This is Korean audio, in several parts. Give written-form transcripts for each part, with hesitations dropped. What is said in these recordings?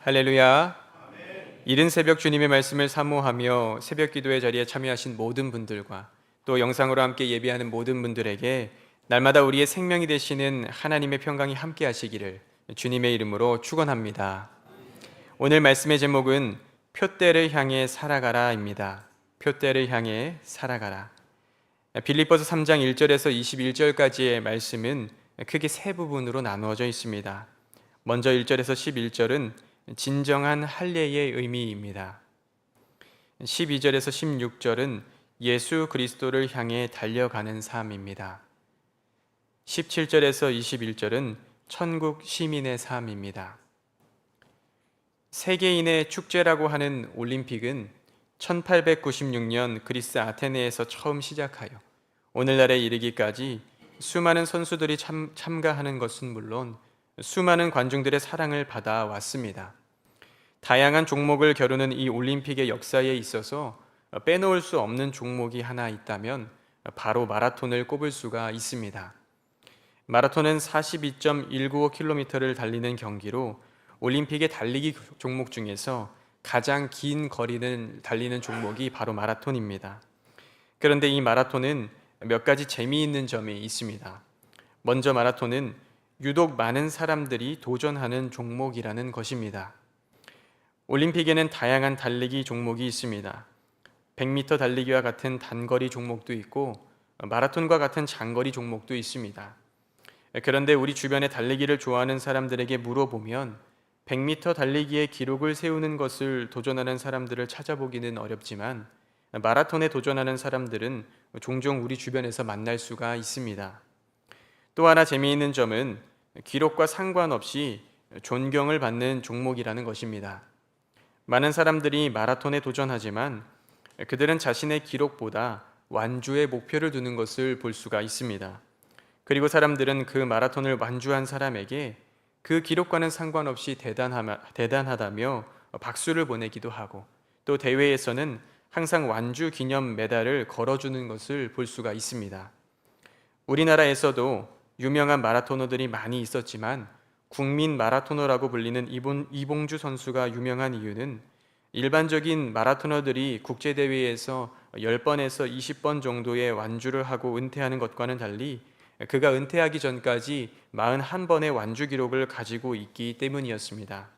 할렐루야. 이른 새벽 주님의 말씀을 사모하며 새벽 기도의 자리에 참여하신 모든 분들과 또 영상으로 함께 예배하는 모든 분들에게 날마다 우리의 생명이 되시는 하나님의 평강이 함께 하시기를 주님의 이름으로 축원합니다. 오늘 말씀의 제목은 표대를 향해 살아가라입니다. 표대를 향해 살아가라. 빌립보서 3장 1절에서 21절까지의 말씀은 크게 세 부분으로 나누어져 있습니다. 먼저 1절에서 11절은 진정한 할례의 의미입니다. 12절에서 16절은 예수 그리스도를 향해 달려가는 삶입니다. 17절에서 21절은 천국 시민의 삶입니다. 세계인의 축제라고 하는 올림픽은 1896년 그리스 아테네에서 처음 시작하여 오늘날에 이르기까지 수많은 선수들이 참가하는 것은 물론 수많은 관중들의 사랑을 받아왔습니다. 다양한 종목을 겨루는 이 올림픽의 역사에 있어서 빼놓을 수 없는 종목이 하나 있다면 바로 마라톤을 꼽을 수가 있습니다. 마라톤은 42.195km를 달리는 경기로 올림픽의 달리기 종목 중에서 가장 긴 거리를 달리는 종목이 바로 마라톤입니다. 그런데 이 마라톤은 몇 가지 재미있는 점이 있습니다. 먼저 마라톤은 유독 많은 사람들이 도전하는 종목이라는 것입니다. 올림픽에는 다양한 달리기 종목이 있습니다. 100m 달리기와 같은 단거리 종목도 있고 마라톤과 같은 장거리 종목도 있습니다. 그런데 우리 주변에 달리기를 좋아하는 사람들에게 물어보면 100m 달리기의 기록을 세우는 것을 도전하는 사람들을 찾아보기는 어렵지만 마라톤에 도전하는 사람들은 종종 우리 주변에서 만날 수가 있습니다. 또 하나 재미있는 점은 기록과 상관없이 존경을 받는 종목이라는 것입니다. 많은 사람들이 마라톤에 도전하지만 그들은 자신의 기록보다 완주의 목표를 두는 것을 볼 수가 있습니다. 그리고 사람들은 그 마라톤을 완주한 사람에게 그 기록과는 상관없이 대단하다며 박수를 보내기도 하고 또 대회에서는 항상 완주 기념 메달을 걸어주는 것을 볼 수가 있습니다. 우리나라에서도 유명한 마라토너들이 많이 있었지만 국민 마라토너라고 불리는 이봉주 선수가 유명한 이유는 일반적인 마라토너들이 국제대회에서 10번에서 20번 정도의 완주를 하고 은퇴하는 것과는 달리 그가 은퇴하기 전까지 41번의 완주 기록을 가지고 있기 때문이었습니다.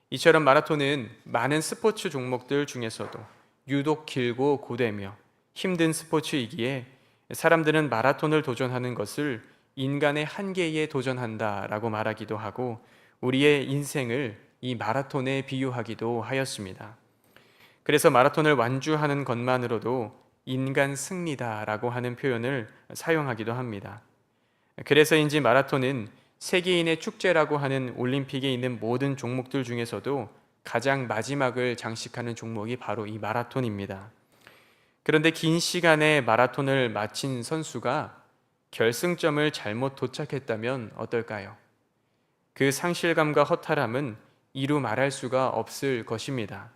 이처럼 마라톤은 많은 스포츠 종목들 중에서도 유독 길고 고되며 힘든 스포츠이기에 사람들은 마라톤을 도전하는 것을 인간의 한계에 도전한다라고 말하기도 하고 우리의 인생을 이 마라톤에 비유하기도 하였습니다. 그래서 마라톤을 완주하는 것만으로도 인간 승리다라고 하는 표현을 사용하기도 합니다. 그래서인지 마라톤은 세계인의 축제라고 하는 올림픽에 있는 모든 종목들 중에서도 가장 마지막을 장식하는 종목이 바로 이 마라톤입니다. 그런데 긴 시간의 마라톤을 마친 선수가 결승점을 잘못 도착했다면 어떨까요? 그 상실감과 허탈함은 이루 말할 수가 없을 것입니다.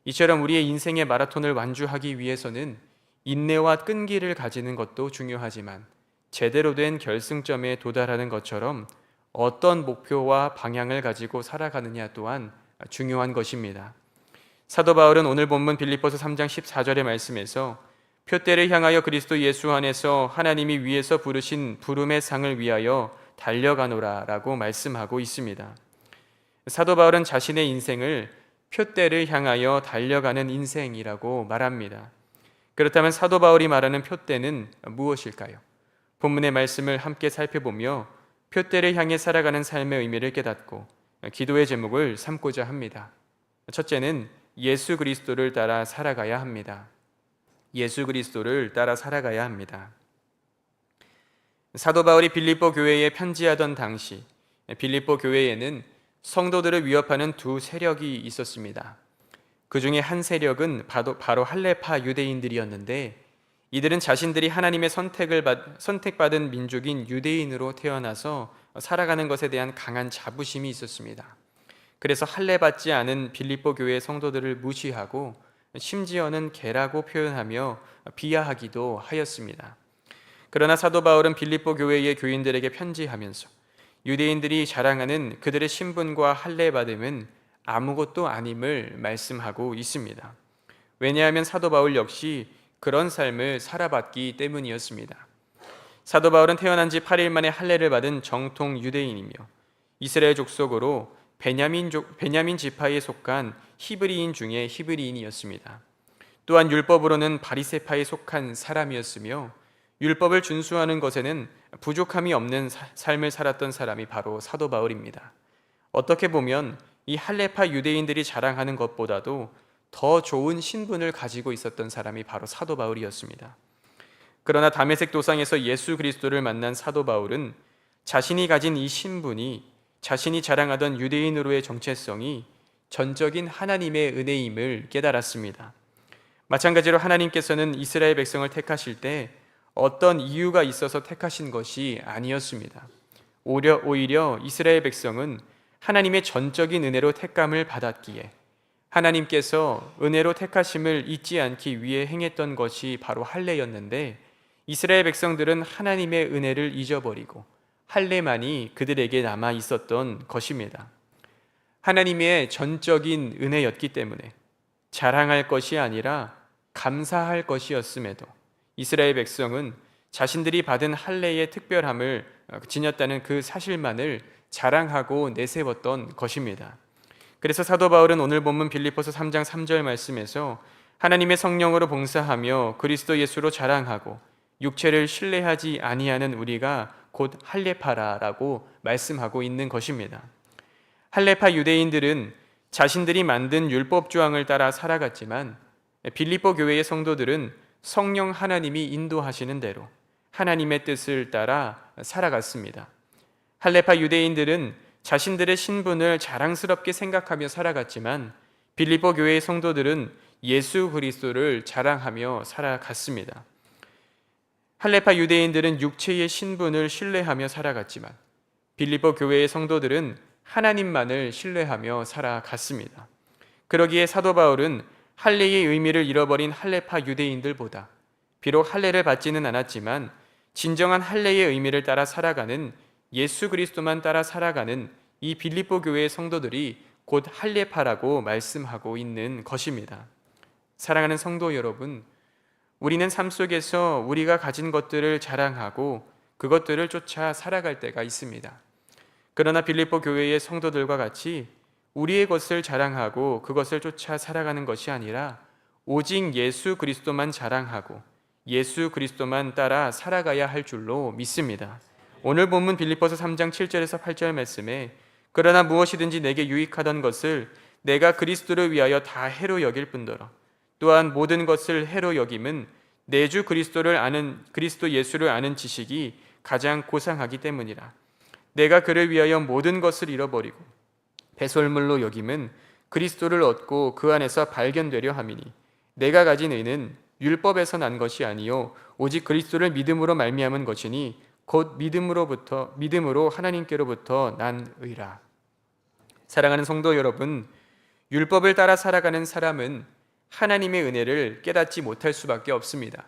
이처럼 우리의 인생의 마라톤을 완주하기 위해서는 인내와 끈기를 가지는 것도 중요하지만 제대로 된 결승점에 도달하는 것처럼 어떤 목표와 방향을 가지고 살아가느냐 또한 중요한 것입니다. 사도 바울은 오늘 본문 빌립보서 3장 14절의 말씀에서 표대를 향하여 그리스도 예수 안에서 하나님이 위에서 부르신 부름의 상을 위하여 달려가노라 라고 말씀하고 있습니다. 사도 바울은 자신의 인생을 표대를 향하여 달려가는 인생이라고 말합니다. 그렇다면 사도 바울이 말하는 표대는 무엇일까요? 본문의 말씀을 함께 살펴보며 표대를 향해 살아가는 삶의 의미를 깨닫고 기도의 제목을 삼고자 합니다. 첫째는 예수 그리스도를 따라 살아가야 합니다. 예수 그리스도를 따라 살아가야 합니다. 사도 바울이 빌립보 교회에 편지하던 당시 빌립보 교회에는 성도들을 위협하는 두 세력이 있었습니다. 그 중에 한 세력은 바로 할레파 유대인들이었는데 이들은 자신들이 하나님의 선택받은 민족인 유대인으로 태어나서 살아가는 것에 대한 강한 자부심이 있었습니다. 그래서 할례받지 않은 빌립보 교회의 성도들을 무시하고 심지어는 개라고 표현하며 비하하기도 하였습니다. 그러나 사도 바울은 빌립보 교회의 교인들에게 편지하면서 유대인들이 자랑하는 그들의 신분과 할례받음은 아무것도 아님을 말씀하고 있습니다. 왜냐하면 사도 바울 역시 그런 삶을 살아봤기 때문이었습니다. 사도 바울은 태어난 지 8일 만에 할례를 받은 정통 유대인이며 이스라엘 족속으로 베냐민 지파에 속한 히브리인 중에 히브리인이었습니다. 또한 율법으로는 바리새파에 속한 사람이었으며 율법을 준수하는 것에는 부족함이 없는 삶을 살았던 사람이 바로 사도 바울입니다. 어떻게 보면 이 할례파 유대인들이 자랑하는 것보다도 더 좋은 신분을 가지고 있었던 사람이 바로 사도 바울이었습니다. 그러나 다메섹 도상에서 예수 그리스도를 만난 사도 바울은 자신이 가진 이 신분이, 자신이 자랑하던 유대인으로의 정체성이 전적인 하나님의 은혜임을 깨달았습니다. 마찬가지로 하나님께서는 이스라엘 백성을 택하실 때 어떤 이유가 있어서 택하신 것이 아니었습니다. 오히려 이스라엘 백성은 하나님의 전적인 은혜로 택감을 받았기에 하나님께서 은혜로 택하심을 잊지 않기 위해 행했던 것이 바로 할례였는데, 이스라엘 백성들은 하나님의 은혜를 잊어버리고 할례만이 그들에게 남아 있었던 것입니다. 하나님의 전적인 은혜였기 때문에 자랑할 것이 아니라 감사할 것이었음에도 이스라엘 백성은 자신들이 받은 할례의 특별함을 지녔다는 그 사실만을 자랑하고 내세웠던 것입니다. 그래서 사도 바울은 오늘 본문 빌립보서 3장 3절 말씀에서 하나님의 성령으로 봉사하며 그리스도 예수로 자랑하고 육체를 신뢰하지 아니하는 우리가 곧 할례파라라고 말씀하고 있는 것입니다. 할례파 유대인들은 자신들이 만든 율법 조항을 따라 살아갔지만 빌립보 교회의 성도들은 성령 하나님이 인도하시는 대로 하나님의 뜻을 따라 살아갔습니다. 할례파 유대인들은 자신들의 신분을 자랑스럽게 생각하며 살아갔지만 빌립보 교회의 성도들은 예수 그리스도를 자랑하며 살아갔습니다. 할례파 유대인들은 육체의 신분을 신뢰하며 살아갔지만 빌립보 교회의 성도들은 하나님만을 신뢰하며 살아갔습니다. 그러기에 사도 바울은 할례의 의미를 잃어버린 할례파 유대인들보다 비록 할례를 받지는 않았지만 진정한 할례의 의미를 따라 살아가는, 예수 그리스도만 따라 살아가는 이 빌립보 교회의 성도들이 곧 할례파라고 말씀하고 있는 것입니다. 사랑하는 성도 여러분, 우리는 삶 속에서 우리가 가진 것들을 자랑하고 그것들을 쫓아 살아갈 때가 있습니다. 그러나 빌립보 교회의 성도들과 같이 우리의 것을 자랑하고 그것을 쫓아 살아가는 것이 아니라 오직 예수 그리스도만 자랑하고 예수 그리스도만 따라 살아가야 할 줄로 믿습니다. 오늘 본문 빌립보서 3장 7절에서 8절 말씀에 그러나 무엇이든지 내게 유익하던 것을 내가 그리스도를 위하여 다 해로 여길 뿐더러 또한 모든 것을 해로 여김은 내 주 그리스도 예수를 아는 지식이 가장 고상하기 때문이라. 내가 그를 위하여 모든 것을 잃어버리고 배설물로 여김은 그리스도를 얻고 그 안에서 발견되려 함이니 내가 가진 의는 율법에서 난 것이 아니요 오직 그리스도를 믿음으로 말미암은 것이니 곧 믿음으로 하나님께로부터 난 의라. 사랑하는 성도 여러분, 율법을 따라 살아가는 사람은 하나님의 은혜를 깨닫지 못할 수밖에 없습니다.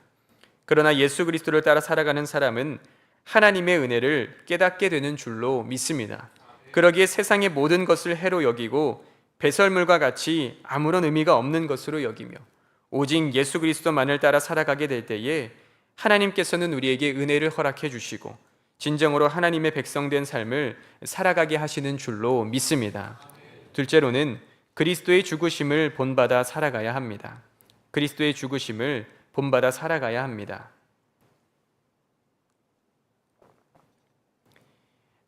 그러나 예수 그리스도를 따라 살아가는 사람은 하나님의 은혜를 깨닫게 되는 줄로 믿습니다. 그러기에 세상의 모든 것을 해로 여기고 배설물과 같이 아무런 의미가 없는 것으로 여기며 오직 예수 그리스도만을 따라 살아가게 될 때에 하나님께서는 우리에게 은혜를 허락해 주시고 진정으로 하나님의 백성된 삶을 살아가게 하시는 줄로 믿습니다. 둘째로는 그리스도의 죽으심을 본받아 살아가야 합니다. 그리스도의 죽으심을 본받아 살아가야 합니다.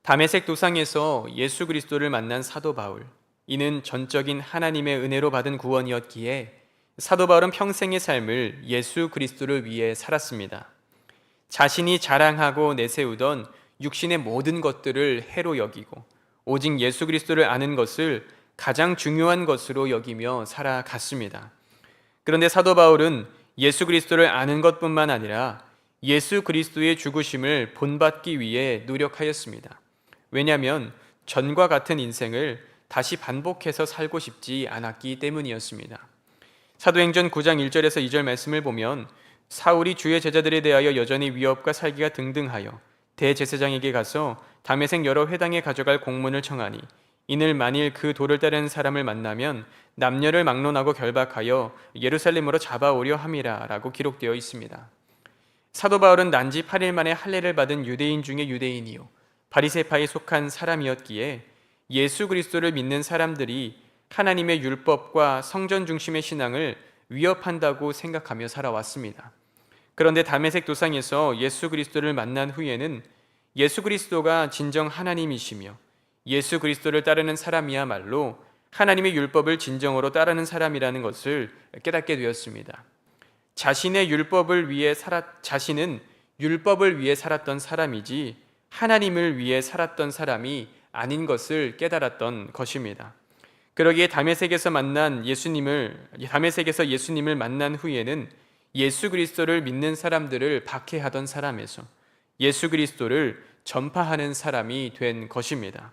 다메섹 도상에서 예수 그리스도를 만난 사도 바울, 이는 전적인 하나님의 은혜로 받은 구원이었기에 사도 바울은 평생의 삶을 예수 그리스도를 위해 살았습니다. 자신이 자랑하고 내세우던 육신의 모든 것들을 해로 여기고 오직 예수 그리스도를 아는 것을 가장 중요한 것으로 여기며 살아갔습니다. 그런데 사도 바울은 예수 그리스도를 아는 것뿐만 아니라 예수 그리스도의 죽으심을 본받기 위해 노력하였습니다. 왜냐하면 전과 같은 인생을 다시 반복해서 살고 싶지 않았기 때문이었습니다. 사도행전 9장 1절에서 2절 말씀을 보면 사울이 주의 제자들에 대하여 여전히 위협과 살기가 등등하여 대제사장에게 가서 다메섹 여러 회당에 가져갈 공문을 청하니 이는 만일 그 도를 따르는 사람을 만나면 남녀를 막론하고 결박하여 예루살렘으로 잡아오려 함이라 라고 기록되어 있습니다. 사도 바울은 난지 8일 만에 할례를 받은 유대인 중에 유대인이요 바리새파에 속한 사람이었기에 예수 그리스도를 믿는 사람들이 하나님의 율법과 성전 중심의 신앙을 위협한다고 생각하며 살아왔습니다. 그런데 다메섹 도상에서 예수 그리스도를 만난 후에는 예수 그리스도가 진정 하나님이시며 예수 그리스도를 따르는 사람이야말로 하나님의 율법을 진정으로 따르는 사람이라는 것을 깨닫게 되었습니다. 자신은 율법을 위해 살았던 사람이지 하나님을 위해 살았던 사람이 아닌 것을 깨달았던 것입니다. 그러기에 다메섹에서 예수님을 만난 후에는 예수 그리스도를 믿는 사람들을 박해하던 사람에서 예수 그리스도를 전파하는 사람이 된 것입니다.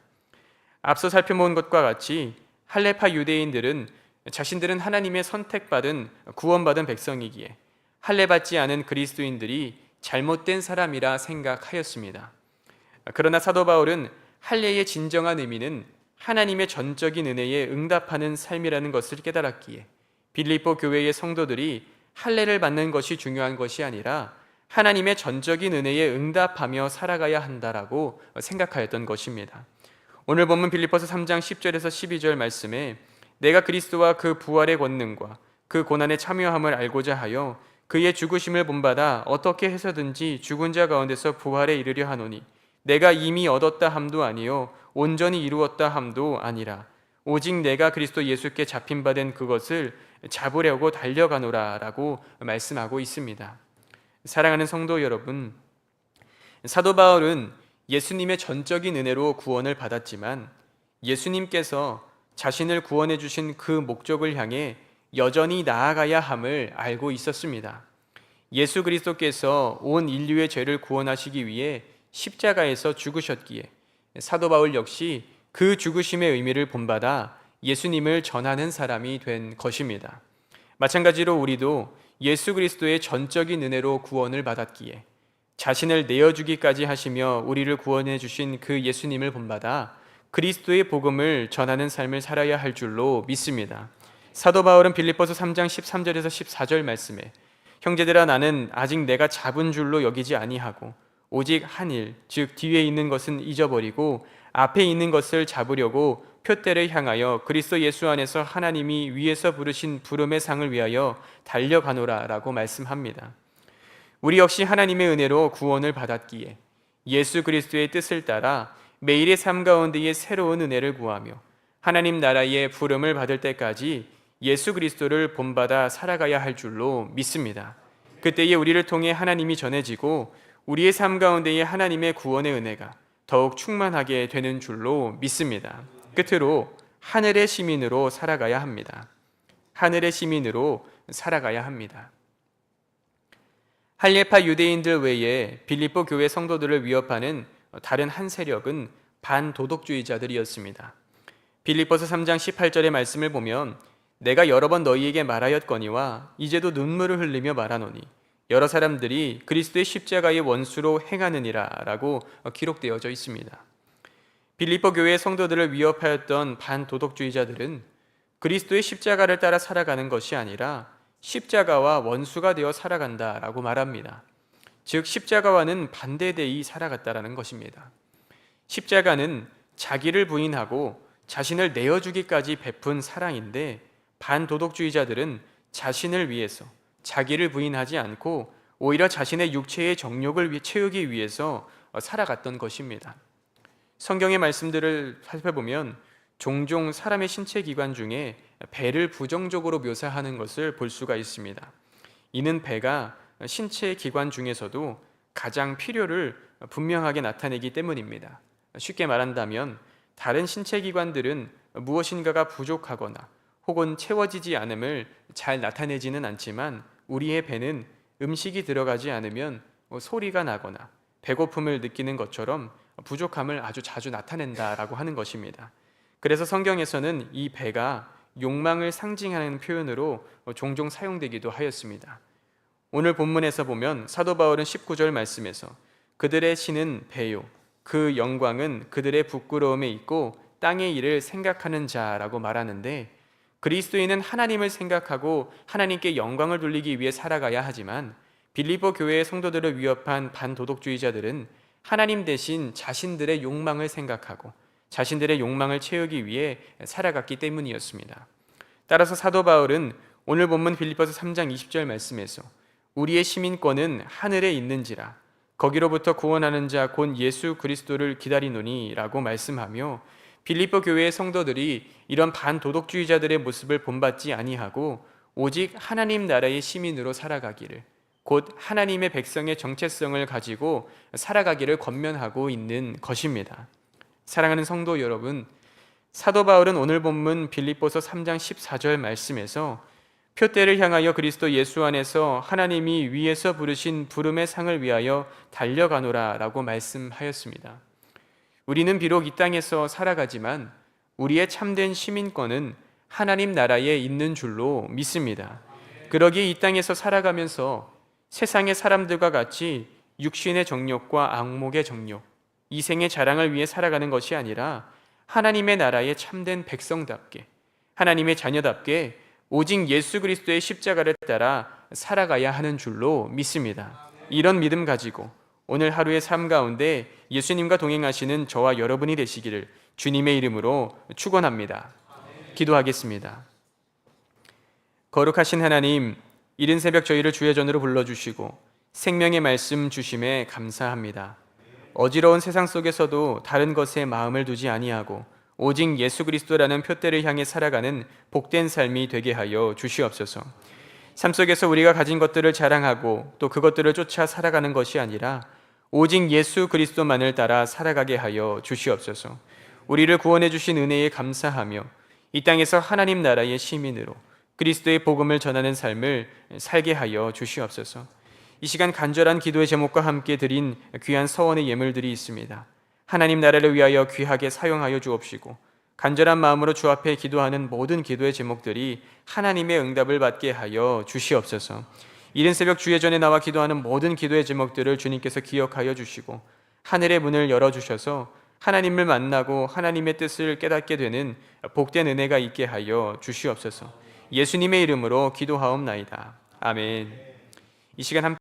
앞서 살펴본 것과 같이 할례파 유대인들은 자신들은 하나님의 선택받은 구원받은 백성이기에 할례받지 않은 그리스도인들이 잘못된 사람이라 생각하였습니다. 그러나 사도 바울은 할례의 진정한 의미는 하나님의 전적인 은혜에 응답하는 삶이라는 것을 깨달았기에 빌립보 교회의 성도들이 할례를 받는 것이 중요한 것이 아니라 하나님의 전적인 은혜에 응답하며 살아가야 한다라고 생각하였던 것입니다. 오늘 본문 빌립보서 3장 10절에서 12절 말씀에 내가 그리스도와 그 부활의 권능과 그 고난에 참여함을 알고자 하여 그의 죽으심을 본받아 어떻게 해서든지 죽은 자 가운데서 부활에 이르려 하노니 내가 이미 얻었다 함도 아니요 온전히 이루었다 함도 아니라 오직 내가 그리스도 예수께 잡힌 바 된 그것을 잡으려고 달려가노라 라고 말씀하고 있습니다. 사랑하는 성도 여러분, 사도 바울은 예수님의 전적인 은혜로 구원을 받았지만 예수님께서 자신을 구원해 주신 그 목적을 향해 여전히 나아가야 함을 알고 있었습니다. 예수 그리스도께서 온 인류의 죄를 구원하시기 위해 십자가에서 죽으셨기에 사도 바울 역시 그 죽으심의 의미를 본받아 예수님을 전하는 사람이 된 것입니다. 마찬가지로 우리도 예수 그리스도의 전적인 은혜로 구원을 받았기에 자신을 내어주기까지 하시며 우리를 구원해 주신 그 예수님을 본받아 그리스도의 복음을 전하는 삶을 살아야 할 줄로 믿습니다. 사도 바울은 빌립보서 3장 13절에서 14절 말씀에 형제들아 나는 아직 내가 잡은 줄로 여기지 아니하고 오직 한 일, 즉 뒤에 있는 것은 잊어버리고 앞에 있는 것을 잡으려고 표대를 향하여 그리스도 예수 안에서 하나님이 위에서 부르신 부름의 상을 위하여 달려가노라 라고 말씀합니다. 우리 역시 하나님의 은혜로 구원을 받았기에 예수 그리스도의 뜻을 따라 매일의 삶 가운데에 새로운 은혜를 구하며 하나님 나라의 부름을 받을 때까지 예수 그리스도를 본받아 살아가야 할 줄로 믿습니다. 그때에 우리를 통해 하나님이 전해지고 우리의 삶 가운데에 하나님의 구원의 은혜가 더욱 충만하게 되는 줄로 믿습니다. 끝으로 하늘의 시민으로 살아가야 합니다. 하늘의 시민으로 살아가야 합니다. 할례파 유대인들 외에 빌립보 교회 성도들을 위협하는 다른 한 세력은 반도덕주의자들이었습니다. 빌립보서 3장 18절의 말씀을 보면 내가 여러 번 너희에게 말하였거니와 이제도 눈물을 흘리며 말하노니 여러 사람들이 그리스도의 십자가의 원수로 행하느니라 라고 기록되어져 있습니다. 빌립보 교회의 성도들을 위협하였던 반도덕주의자들은 그리스도의 십자가를 따라 살아가는 것이 아니라 십자가와 원수가 되어 살아간다라고 말합니다. 즉 십자가와는 반대되이 살아갔다라는 것입니다. 십자가는 자기를 부인하고 자신을 내어주기까지 베푼 사랑인데 반도덕주의자들은 자신을 위해서 자기를 부인하지 않고 오히려 자신의 육체의 정욕을 채우기 위해서 살아갔던 것입니다. 성경의 말씀들을 살펴보면 종종 사람의 신체 기관 중에 배를 부정적으로 묘사하는 것을 볼 수가 있습니다. 이는 배가 신체 기관 중에서도 가장 필요를 분명하게 나타내기 때문입니다. 쉽게 말한다면 다른 신체 기관들은 무엇인가가 부족하거나 혹은 채워지지 않음을 잘 나타내지는 않지만 우리의 배는 음식이 들어가지 않으면 소리가 나거나 배고픔을 느끼는 것처럼 부족함을 아주 자주 나타낸다라고 하는 것입니다. 그래서 성경에서는 이 배가 욕망을 상징하는 표현으로 종종 사용되기도 하였습니다. 오늘 본문에서 보면 사도 바울은 19절 말씀에서 그들의 신은 배요. 그 영광은 그들의 부끄러움에 있고 땅의 일을 생각하는 자라고 말하는데, 그리스도인은 하나님을 생각하고 하나님께 영광을 돌리기 위해 살아가야 하지만 빌립보 교회의 성도들을 위협한 반도덕주의자들은 하나님 대신 자신들의 욕망을 생각하고 자신들의 욕망을 채우기 위해 살아갔기 때문이었습니다. 따라서 사도 바울은 오늘 본문 빌립보서 3장 20절 말씀에서 우리의 시민권은 하늘에 있는지라 거기로부터 구원하는 자 곧 예수 그리스도를 기다리노니 라고 말씀하며, 빌립보 교회의 성도들이 이런 반도덕주의자들의 모습을 본받지 아니하고 오직 하나님 나라의 시민으로 살아가기를, 곧 하나님의 백성의 정체성을 가지고 살아가기를 권면하고 있는 것입니다. 사랑하는 성도 여러분, 사도 바울은 오늘 본문 빌립보서 3장 14절 말씀에서 표대를 향하여 그리스도 예수 안에서 하나님이 위에서 부르신 부름의 상을 위하여 달려가노라 라고 말씀하였습니다. 우리는 비록 이 땅에서 살아가지만 우리의 참된 시민권은 하나님 나라에 있는 줄로 믿습니다. 그러기에 이 땅에서 살아가면서 세상의 사람들과 같이 육신의 정욕과 악목의 정욕, 이생의 자랑을 위해 살아가는 것이 아니라 하나님의 나라의 참된 백성답게, 하나님의 자녀답게 오직 예수 그리스도의 십자가를 따라 살아가야 하는 줄로 믿습니다. 이런 믿음 가지고 오늘 하루의 삶 가운데 예수님과 동행하시는 저와 여러분이 되시기를 주님의 이름으로 축원합니다. 기도하겠습니다. 거룩하신 하나님, 이른 새벽 저희를 주의 전으로 불러주시고 생명의 말씀 주심에 감사합니다. 어지러운 세상 속에서도 다른 것에 마음을 두지 아니하고 오직 예수 그리스도라는 표대를 향해 살아가는 복된 삶이 되게 하여 주시옵소서. 삶 속에서 우리가 가진 것들을 자랑하고 또 그것들을 쫓아 살아가는 것이 아니라 오직 예수 그리스도만을 따라 살아가게 하여 주시옵소서. 우리를 구원해 주신 은혜에 감사하며 이 땅에서 하나님 나라의 시민으로 그리스도의 복음을 전하는 삶을 살게 하여 주시옵소서. 이 시간 간절한 기도의 제목과 함께 드린 귀한 서원의 예물들이 있습니다. 하나님 나라를 위하여 귀하게 사용하여 주옵시고 간절한 마음으로 주 앞에 기도하는 모든 기도의 제목들이 하나님의 응답을 받게 하여 주시옵소서. 이른 새벽 주의 전에 나와 기도하는 모든 기도의 제목들을 주님께서 기억하여 주시고 하늘의 문을 열어주셔서 하나님을 만나고 하나님의 뜻을 깨닫게 되는 복된 은혜가 있게 하여 주시옵소서. 예수님의 이름으로 기도하옵나이다. 아멘. 이 시간 함께